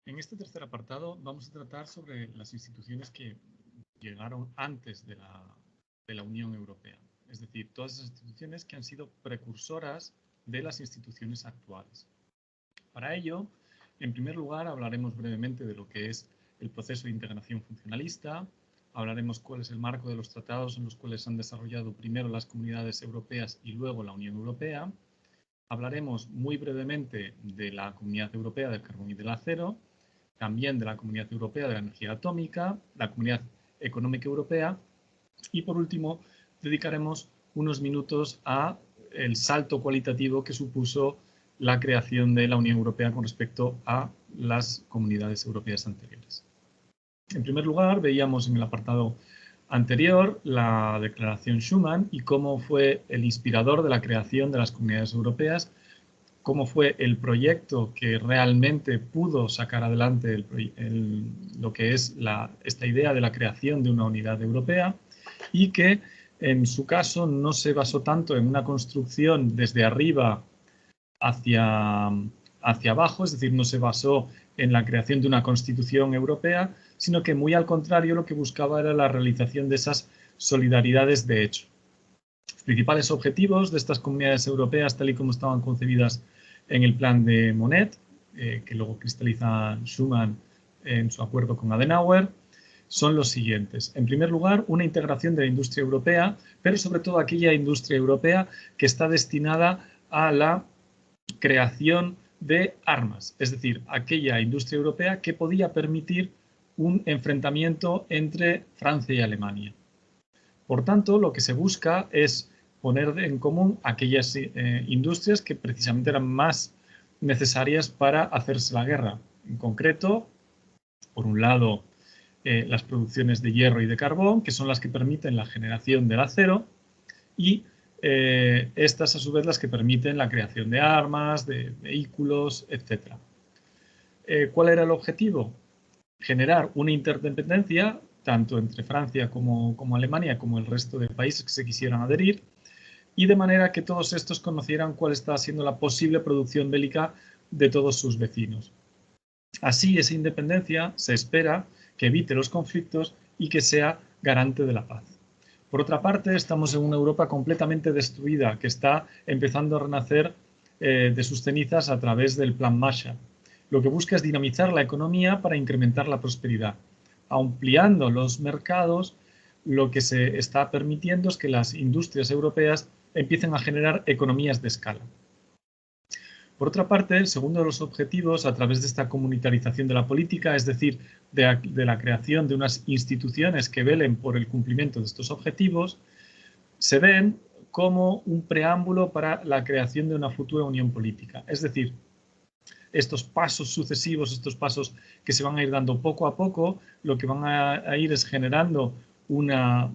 En este tercer apartado vamos a tratar sobre las instituciones que llegaron antes de la Unión Europea. Es decir, todas esas instituciones que han sido precursoras de las instituciones actuales. Para ello, en primer lugar, hablaremos brevemente de lo que es el proceso de integración funcionalista, hablaremos cuál es el marco de los tratados en los cuales se han desarrollado primero las comunidades europeas y luego la Unión Europea, hablaremos muy brevemente de la Comunidad Europea del Carbón y del Acero, también de la Comunidad Europea de la Energía Atómica, la Comunidad Económica Europea y, por último, dedicaremos unos minutos a el salto cualitativo que supuso la creación de la Unión Europea con respecto a las comunidades europeas anteriores. En primer lugar, veíamos en el apartado anterior la Declaración Schuman y cómo fue el inspirador de la creación de las comunidades europeas, cómo fue el proyecto que realmente pudo sacar adelante lo que es esta idea de la creación de una unidad europea y que en su caso no se basó tanto en una construcción desde arriba hacia abajo, es decir, no se basó en la creación de una constitución europea, sino que muy al contrario lo que buscaba era la realización de esas solidaridades de hecho. Los principales objetivos de estas comunidades europeas, tal y como estaban concebidas en el plan de Monnet, que luego cristaliza Schuman en su acuerdo con Adenauer, son los siguientes. En primer lugar, una integración de la industria europea, pero sobre todo aquella industria europea que está destinada a la creación de armas, es decir, aquella industria europea que podía permitir un enfrentamiento entre Francia y Alemania. Por tanto, lo que se busca es poner en común aquellas industrias que precisamente eran más necesarias para hacerse la guerra. En concreto, por un lado, las producciones de hierro y de carbón, que son las que permiten la generación del acero, y estas a su vez las que permiten la creación de armas, de vehículos, etc. ¿Cuál era el objetivo? Generar una interdependencia tanto entre Francia como Alemania como el resto de países que se quisieran adherir y de manera que todos estos conocieran cuál estaba siendo la posible producción bélica de todos sus vecinos. Así, esa independencia se espera que evite los conflictos y que sea garante de la paz. Por otra parte, estamos en una Europa completamente destruida que está empezando a renacer de sus cenizas a través del Plan Marshall. Lo que busca es dinamizar la economía para incrementar la prosperidad. Ampliando los mercados, lo que se está permitiendo es que las industrias europeas empiecen a generar economías de escala. Por otra parte, el segundo de los objetivos, a través de esta comunitarización de la política, es decir, de la creación de unas instituciones que velen por el cumplimiento de estos objetivos, se ven como un preámbulo para la creación de una futura unión política. Es decir, estos pasos sucesivos, estos pasos que se van a ir dando poco a poco, lo que van a ir es generando una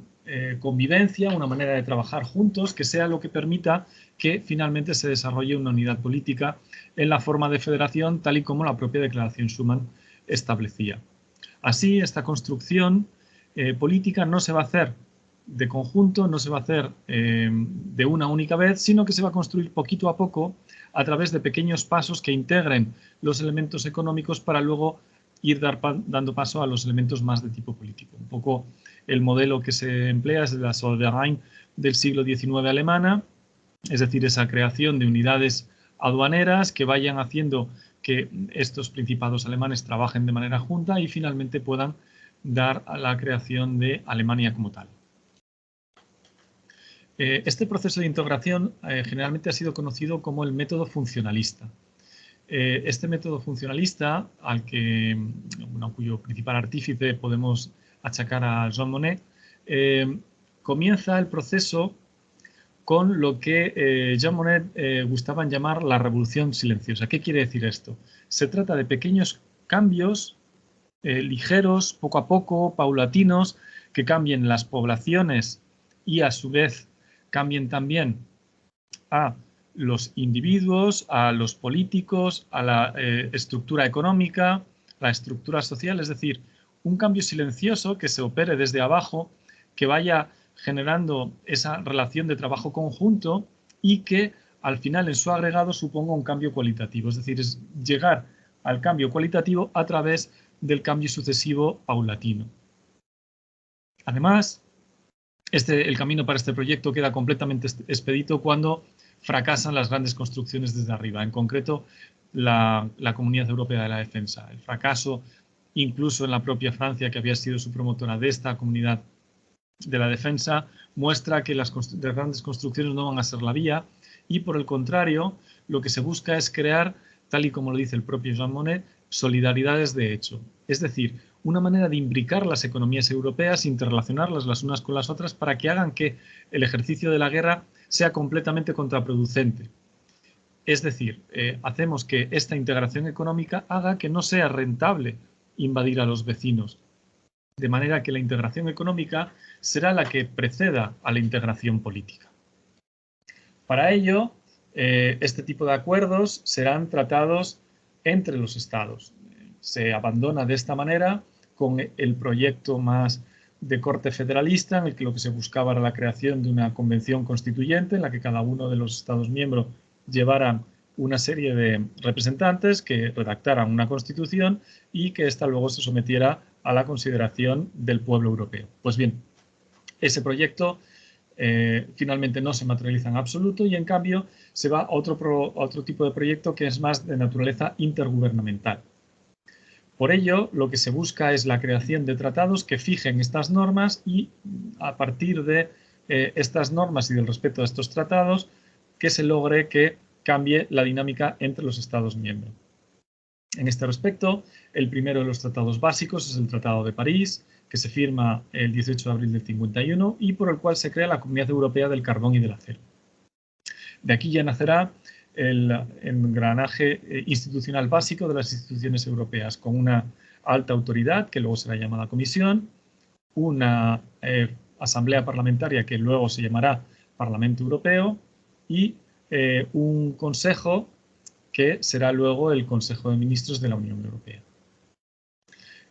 convivencia, una manera de trabajar juntos, que sea lo que permita que finalmente se desarrolle una unidad política en la forma de federación, tal y como la propia Declaración Schuman establecía. Así, esta construcción política no se va a hacer de conjunto, no se va a hacer de una única vez, sino que se va a construir poquito a poco a través de pequeños pasos que integren los elementos económicos para luego ir dando paso a los elementos más de tipo político. Un poco el modelo que se emplea es la Zollverein del siglo XIX alemana, es decir, esa creación de unidades aduaneras que vayan haciendo que estos principados alemanes trabajen de manera junta y finalmente puedan dar a la creación de Alemania como tal. Este proceso de integración generalmente ha sido conocido como el método funcionalista. Este método funcionalista, cuyo principal artífice podemos achacar a Jean Monnet, comienza el proceso con lo que Jean Monnet gustaban llamar la revolución silenciosa. ¿Qué quiere decir esto? Se trata de pequeños cambios ligeros, poco a poco, paulatinos, que cambien las poblaciones y a su vez cambien también a los individuos, a los políticos, a la estructura económica, la estructura social, es decir, un cambio silencioso que se opere desde abajo, que vaya generando esa relación de trabajo conjunto y que al final en su agregado suponga un cambio cualitativo, es decir, es llegar al cambio cualitativo a través del cambio sucesivo paulatino. Además, el camino para este proyecto queda completamente expedito cuando fracasan las grandes construcciones desde arriba, en concreto la Comunidad Europea de la Defensa. El fracaso, incluso en la propia Francia, que había sido su promotora de esta Comunidad de la Defensa, muestra que las grandes construcciones no van a ser la vía y, por el contrario, lo que se busca es crear, tal y como lo dice el propio Jean Monnet, solidaridades de hecho. Es decir, una manera de imbricar las economías europeas, interrelacionarlas las unas con las otras para que hagan que el ejercicio de la guerra sea completamente contraproducente. Es decir, hacemos que esta integración económica haga que no sea rentable invadir a los vecinos, de manera que la integración económica será la que preceda a la integración política. Para ello, este tipo de acuerdos serán tratados entre los estados. Se abandona de esta manera con el proyecto más de corte federalista, en el que lo que se buscaba era la creación de una convención constituyente en la que cada uno de los estados miembros llevara una serie de representantes que redactaran una constitución y que ésta luego se sometiera a la consideración del pueblo europeo. Pues bien, ese proyecto finalmente no se materializa en absoluto y en cambio se va a otro tipo de proyecto que es más de naturaleza intergubernamental. Por ello, lo que se busca es la creación de tratados que fijen estas normas y a partir de estas normas y del respeto a estos tratados que se logre que cambie la dinámica entre los Estados miembros. En este respecto, el primero de los tratados básicos es el Tratado de París, que se firma el 18 de abril del 51 y por el cual se crea la Comunidad Europea del Carbón y del Acero. De aquí ya nacerá el engranaje institucional básico de las instituciones europeas, con una alta autoridad, que luego será llamada Comisión, una asamblea parlamentaria que luego se llamará Parlamento Europeo y un consejo que será luego el Consejo de Ministros de la Unión Europea.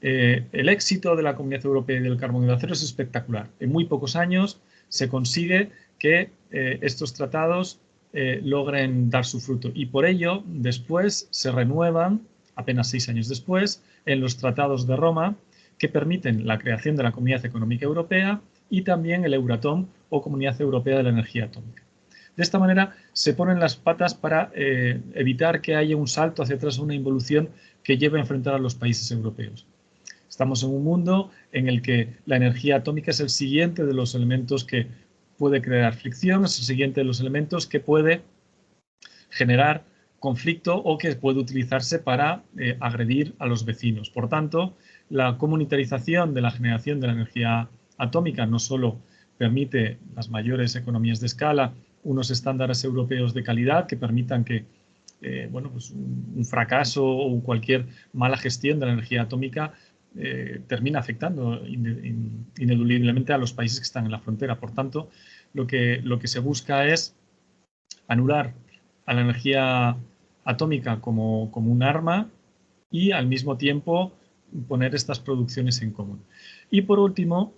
El éxito de la Comunidad Europea del Carbón y del Acero es espectacular. En muy pocos años se consigue que estos tratados logren dar su fruto y por ello después se renuevan, apenas 6 años después, en los tratados de Roma que permiten la creación de la Comunidad Económica Europea y también el Euratom o Comunidad Europea de la Energía Atómica. De esta manera se ponen las patas para evitar que haya un salto hacia atrás, una involución que lleve a enfrentar a los países europeos. Estamos en un mundo en el que la energía atómica es el siguiente de los elementos que puede crear fricción, es el siguiente de los elementos que puede generar conflicto o que puede utilizarse para agredir a los vecinos. Por tanto, la comunitarización de la generación de la energía atómica no solo permite las mayores economías de escala, unos estándares europeos de calidad que permitan que bueno, pues un fracaso o cualquier mala gestión de la energía atómica termina afectando ineludiblemente a los países que están en la frontera. Por tanto, lo que se busca es anular a la energía atómica como un arma y al mismo tiempo poner estas producciones en común. Y por último,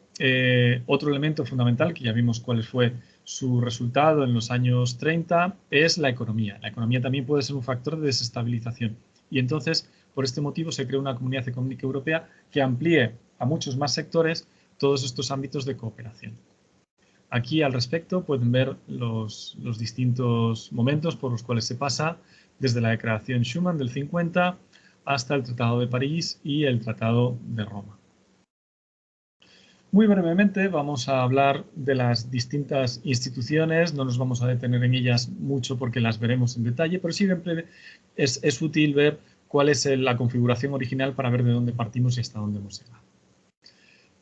otro elemento fundamental, que ya vimos cuál fue su resultado en los años 30, es la economía. La economía también puede ser un factor de desestabilización. Y entonces, por este motivo, se crea una Comunidad Económica Europea que amplíe a muchos más sectores todos estos ámbitos de cooperación. Aquí, al respecto, pueden ver los distintos momentos por los cuales se pasa desde la Declaración Schuman del 50 hasta el Tratado de París y el Tratado de Roma. Muy brevemente vamos a hablar de las distintas instituciones, no nos vamos a detener en ellas mucho porque las veremos en detalle, pero siempre es útil ver cuál es la configuración original para ver de dónde partimos y hasta dónde hemos llegado.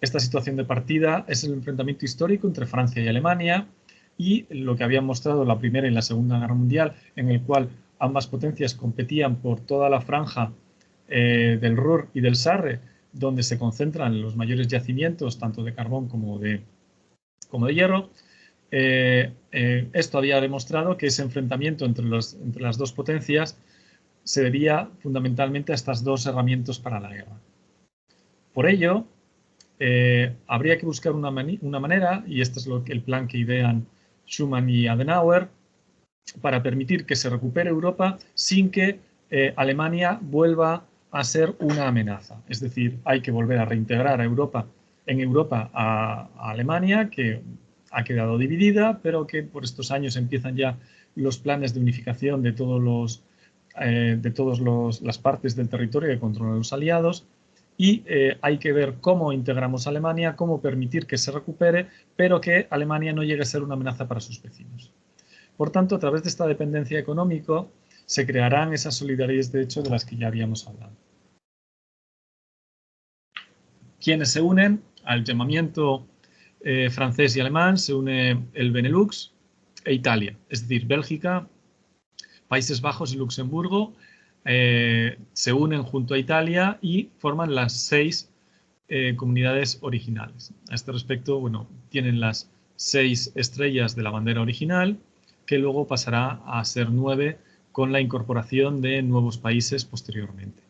Esta situación de partida es el enfrentamiento histórico entre Francia y Alemania y lo que habían mostrado la Primera y la Segunda Guerra Mundial, en el cual ambas potencias competían por toda la franja del Ruhr y del Sarre, donde se concentran los mayores yacimientos, tanto de carbón como de hierro. Esto había demostrado que ese enfrentamiento entre las dos potencias se debía fundamentalmente a estas dos herramientas para la guerra. Por ello, habría que buscar una manera, y este es el plan que idean Schuman y Adenauer, para permitir que se recupere Europa sin que Alemania vuelva a ser una amenaza. Es decir, hay que volver a reintegrar a Europa, a Alemania, que ha quedado dividida, pero que por estos años empiezan ya los planes de unificación de todas las partes del territorio que controlan los aliados, y hay que ver cómo integramos a Alemania, cómo permitir que se recupere, pero que Alemania no llegue a ser una amenaza para sus vecinos. Por tanto, a través de esta dependencia económica se crearán esas solidaridades de hecho de las que ya habíamos hablado. ¿Quiénes se unen? Al llamamiento francés y alemán se une el Benelux e Italia, es decir, Bélgica, Países Bajos y Luxemburgo se unen junto a Italia y forman las 6 comunidades originales. A este respecto, bueno, tienen las 6 estrellas de la bandera original, que luego pasará a ser 9 con la incorporación de nuevos países posteriormente.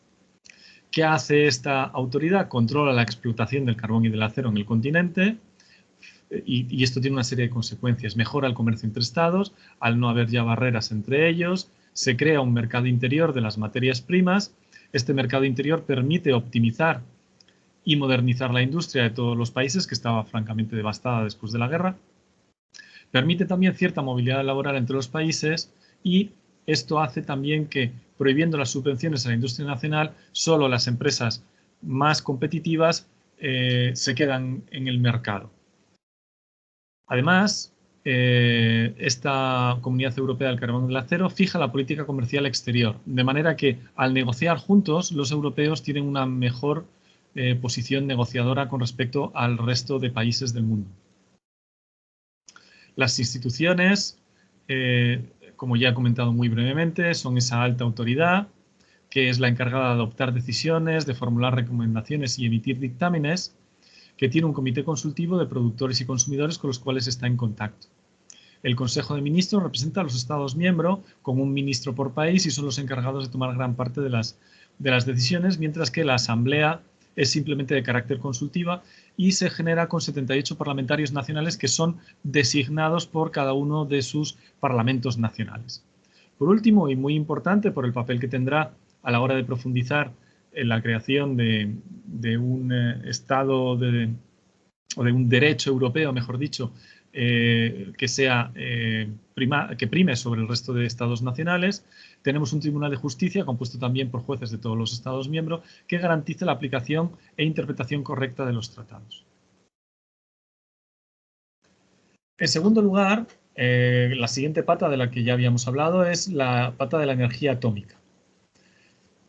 ¿Qué hace esta autoridad? Controla la explotación del carbón y del acero en el continente, y esto tiene una serie de consecuencias. Mejora el comercio entre estados, al no haber ya barreras entre ellos, se crea un mercado interior de las materias primas. Este mercado interior permite optimizar y modernizar la industria de todos los países, que estaba francamente devastada después de la guerra. Permite también cierta movilidad laboral entre los países, y esto hace también que, prohibiendo las subvenciones a la industria nacional, solo las empresas más competitivas se quedan en el mercado. Además, esta Comunidad Europea del Carbón y del Acero fija la política comercial exterior, de manera que al negociar juntos los europeos tienen una mejor posición negociadora con respecto al resto de países del mundo. Las instituciones, como ya he comentado muy brevemente, son esa alta autoridad que es la encargada de adoptar decisiones, de formular recomendaciones y emitir dictámenes, que tiene un comité consultivo de productores y consumidores con los cuales está en contacto. El Consejo de Ministros representa a los Estados miembros con un ministro por país y son los encargados de tomar gran parte de las decisiones, mientras que la Asamblea es simplemente de carácter consultiva y se genera con 78 parlamentarios nacionales que son designados por cada uno de sus parlamentos nacionales. Por último, y muy importante por el papel que tendrá a la hora de profundizar en la creación de un Estado o de un derecho europeo, mejor dicho, que prime sobre el resto de estados nacionales, tenemos un Tribunal de Justicia compuesto también por jueces de todos los estados miembros que garantice la aplicación e interpretación correcta de los tratados. En segundo lugar, la siguiente pata de la que ya habíamos hablado es la pata de la energía atómica.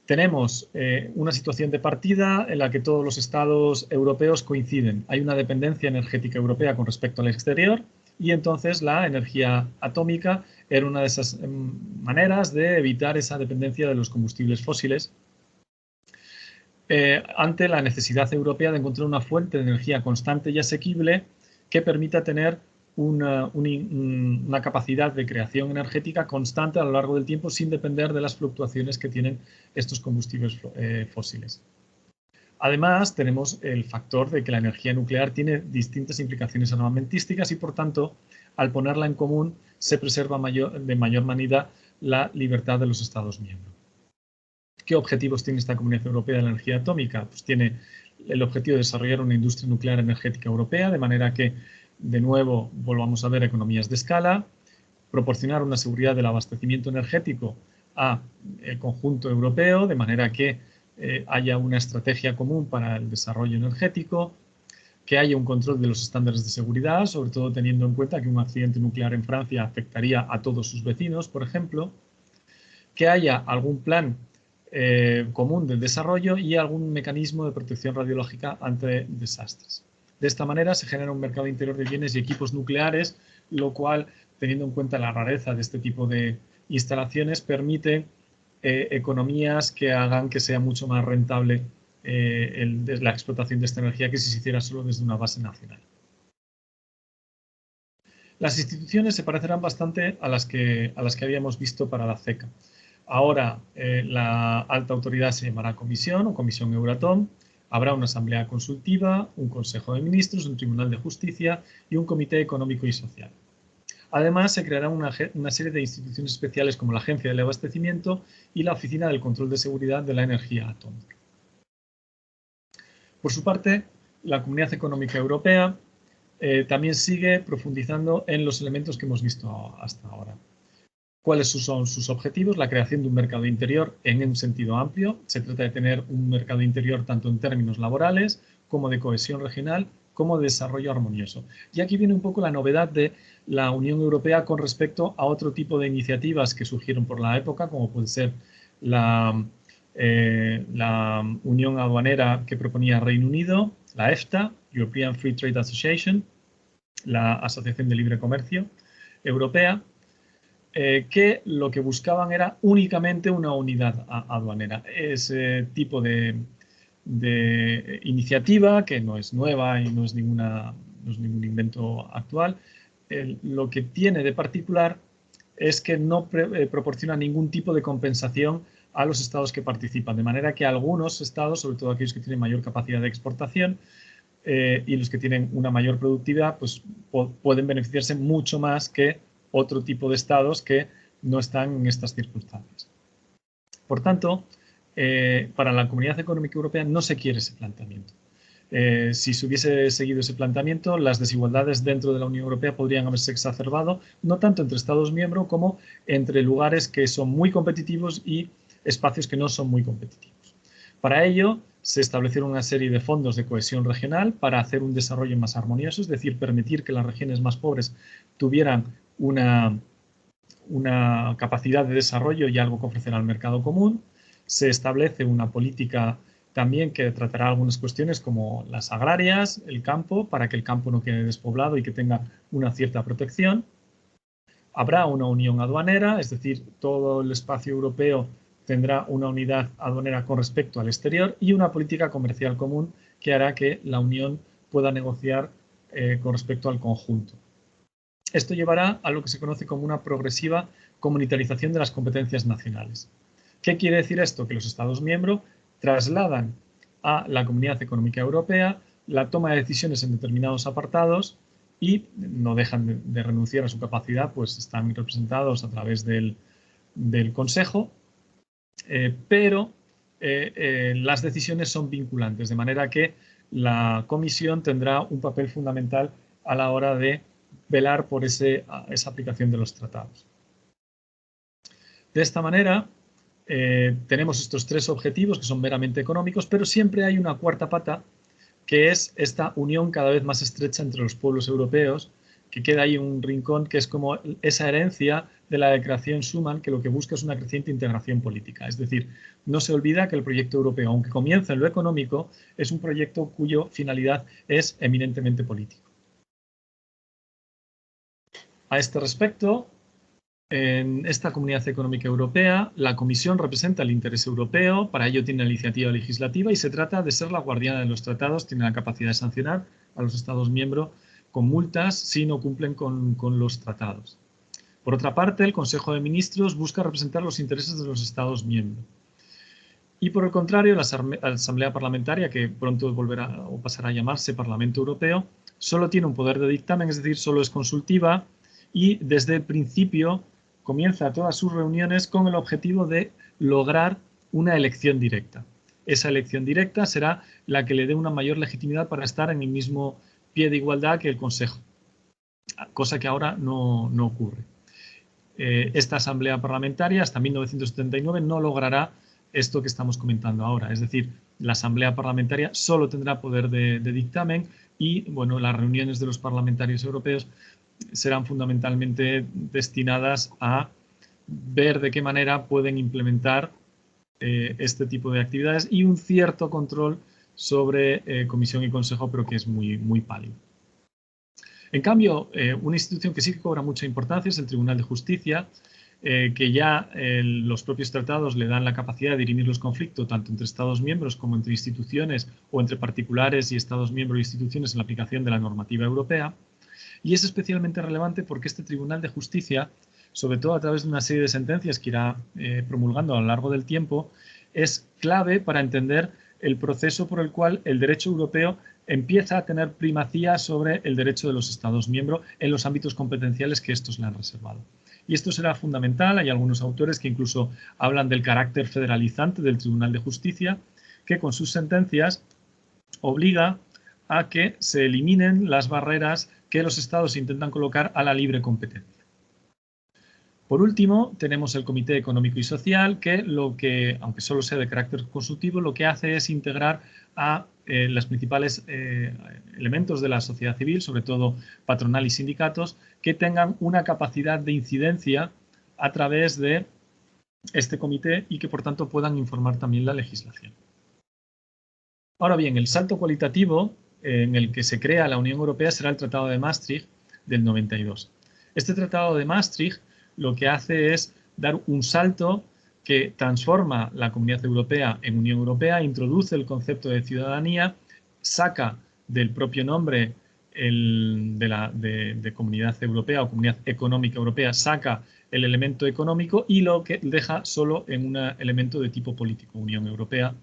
Tenemos una situación de partida en la que todos los estados europeos coinciden. Hay una dependencia energética europea con respecto al exterior, y entonces la energía atómica era una de esas maneras de evitar esa dependencia de los combustibles fósiles ante la necesidad europea de encontrar una fuente de energía constante y asequible que permita tener una capacidad de creación energética constante a lo largo del tiempo sin depender de las fluctuaciones que tienen estos combustibles fósiles. Además, tenemos el factor de que la energía nuclear tiene distintas implicaciones armamentísticas y, por tanto, al ponerla en común, se preserva de mayor manera la libertad de los Estados miembros. ¿Qué objetivos tiene esta Comunidad Europea de la Energía Atómica? Pues tiene el objetivo de desarrollar una industria nuclear energética europea, de manera que, de nuevo, volvamos a ver economías de escala, proporcionar una seguridad del abastecimiento energético al conjunto europeo, de manera que haya una estrategia común para el desarrollo energético, que haya un control de los estándares de seguridad, sobre todo teniendo en cuenta que un accidente nuclear en Francia afectaría a todos sus vecinos, por ejemplo, que haya algún plan común de desarrollo y algún mecanismo de protección radiológica ante desastres. De esta manera se genera un mercado interior de bienes y equipos nucleares, lo cual, teniendo en cuenta la rareza de este tipo de instalaciones, permite economías que hagan que sea mucho más rentable la explotación de esta energía que si se hiciera solo desde una base nacional. Las instituciones se parecerán bastante a las que habíamos visto para la CECA. Ahora la alta autoridad se llamará Comisión o Comisión Euratom. Habrá una asamblea consultiva, un consejo de ministros, un tribunal de justicia y un comité económico y social. Además, se creará una serie de instituciones especiales como la Agencia del Abastecimiento y la Oficina del Control de Seguridad de la Energía Atómica. Por su parte, la Comunidad Económica Europea también sigue profundizando en los elementos que hemos visto hasta ahora. ¿Cuáles son sus objetivos? La creación de un mercado interior en un sentido amplio. Se trata de tener un mercado interior tanto en términos laborales como de cohesión regional, como de desarrollo armonioso. Y aquí viene un poco la novedad de la Unión Europea con respecto a otro tipo de iniciativas que surgieron por la época, como puede ser la Unión Aduanera que proponía Reino Unido, la EFTA, European Free Trade Association, la Asociación de Libre Comercio Europea, que lo que buscaban era únicamente una unidad aduanera. Ese tipo de iniciativa, que no es nueva y no es ningún invento actual, lo que tiene de particular es que no proporciona ningún tipo de compensación a los estados que participan, de manera que algunos estados, sobre todo aquellos que tienen mayor capacidad de exportación y los que tienen una mayor productividad, pues pueden beneficiarse mucho más que otro tipo de estados que no están en estas circunstancias. Por tanto, para la Comunidad Económica Europea no se quiere ese planteamiento. Si se hubiese seguido ese planteamiento, las desigualdades dentro de la Unión Europea podrían haberse exacerbado, no tanto entre Estados miembros como entre lugares que son muy competitivos y espacios que no son muy competitivos. Para ello, se establecieron una serie de fondos de cohesión regional para hacer un desarrollo más armonioso, es decir, permitir que las regiones más pobres tuvieran una capacidad de desarrollo y algo que ofrecer al mercado común. Se establece una política también que tratará algunas cuestiones como las agrarias, el campo, para que el campo no quede despoblado y que tenga una cierta protección. Habrá una unión aduanera, es decir, todo el espacio europeo tendrá una unidad aduanera con respecto al exterior y una política comercial común que hará que la Unión pueda negociar con respecto al conjunto. Esto llevará a lo que se conoce como una progresiva comunitarización de las competencias nacionales. ¿Qué quiere decir esto? Que los Estados miembros trasladan a la Comunidad Económica Europea la toma de decisiones en determinados apartados y no dejan de renunciar a su capacidad, pues están representados a través del Consejo, pero las decisiones son vinculantes, de manera que la Comisión tendrá un papel fundamental a la hora de velar por esa aplicación de los tratados. De esta manera, tenemos estos tres objetivos que son meramente económicos, pero siempre hay una cuarta pata, que es esta unión cada vez más estrecha entre los pueblos europeos, que queda ahí un rincón que es como esa herencia de la Declaración Schuman, que lo que busca es una creciente integración política. Es decir, no se olvida que el proyecto europeo, aunque comienza en lo económico, es un proyecto cuya finalidad es eminentemente política. A este respecto, en esta Comunidad Económica Europea, la Comisión representa el interés europeo, para ello tiene la iniciativa legislativa y se trata de ser la guardiana de los tratados, tiene la capacidad de sancionar a los Estados miembros con multas si no cumplen con los tratados. Por otra parte, el Consejo de Ministros busca representar los intereses de los Estados miembros. Y por el contrario, la Asamblea Parlamentaria, que pronto volverá o pasará a llamarse Parlamento Europeo, solo tiene un poder de dictamen, es decir, solo es consultiva y desde el principio comienza todas sus reuniones con el objetivo de lograr una elección directa. Esa elección directa será la que le dé una mayor legitimidad para estar en el mismo pie de igualdad que el Consejo, cosa que ahora no ocurre. Esta Asamblea Parlamentaria hasta 1979 no logrará esto que estamos comentando ahora, es decir, la Asamblea Parlamentaria solo tendrá poder de dictamen y bueno, las reuniones de los parlamentarios europeos serán fundamentalmente destinadas a ver de qué manera pueden implementar este tipo de actividades y un cierto control sobre Comisión y Consejo, pero que es muy pálido. En cambio, una institución que sí que cobra mucha importancia es el Tribunal de Justicia, que ya los propios tratados le dan la capacidad de dirimir los conflictos tanto entre Estados miembros como entre instituciones o entre particulares y Estados miembros e instituciones en la aplicación de la normativa europea. Y es especialmente relevante porque este Tribunal de Justicia, sobre todo a través de una serie de sentencias que irá promulgando a lo largo del tiempo, es clave para entender el proceso por el cual el derecho europeo empieza a tener primacía sobre el derecho de los Estados miembros en los ámbitos competenciales que estos le han reservado. Y esto será fundamental. Hay algunos autores que incluso hablan del carácter federalizante del Tribunal de Justicia, que con sus sentencias obliga a que se eliminen las barreras que los Estados intentan colocar a la libre competencia. Por último, tenemos el Comité Económico y Social, que aunque solo sea de carácter consultivo, lo que hace es integrar a los principales elementos de la sociedad civil, sobre todo patronal y sindicatos, que tengan una capacidad de incidencia a través de este comité y que, por tanto, puedan informar también la legislación. Ahora bien, el salto cualitativo en el que se crea la Unión Europea será el Tratado de Maastricht del 92. Este Tratado de Maastricht lo que hace es dar un salto que transforma la Comunidad Europea en Unión Europea, introduce el concepto de ciudadanía, saca del propio nombre de Comunidad Europea o Comunidad Económica Europea, saca el elemento económico y lo que deja solo en un elemento de tipo político. Unión Europea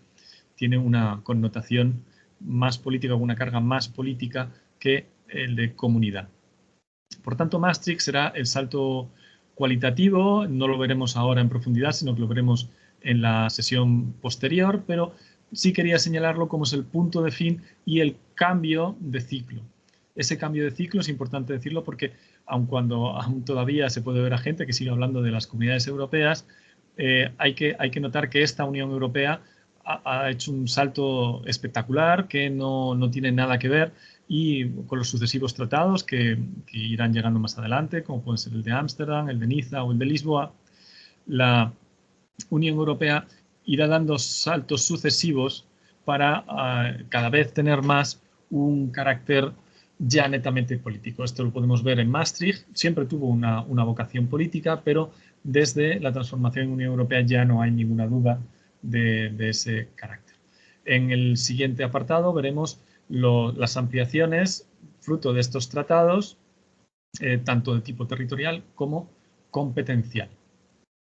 tiene una connotación más política, una carga más política que el de comunidad. Por tanto, Maastricht será el salto cualitativo, no lo veremos ahora en profundidad, sino que lo veremos en la sesión posterior, pero sí quería señalarlo como es el punto de fin y el cambio de ciclo. Ese cambio de ciclo es importante decirlo porque aun todavía se puede ver a gente que sigue hablando de las comunidades europeas, hay que notar que esta Unión Europea ha hecho un salto espectacular que no tiene nada que ver y con los sucesivos tratados que irán llegando más adelante, como pueden ser el de Ámsterdam, el de Niza o el de Lisboa, la Unión Europea irá dando saltos sucesivos para cada vez tener más un carácter ya netamente político. Esto lo podemos ver en Maastricht, siempre tuvo una vocación política, pero desde la transformación en Unión Europea ya no hay ninguna duda de ese carácter. En el siguiente apartado veremos las ampliaciones fruto de estos tratados, tanto de tipo territorial como competencial.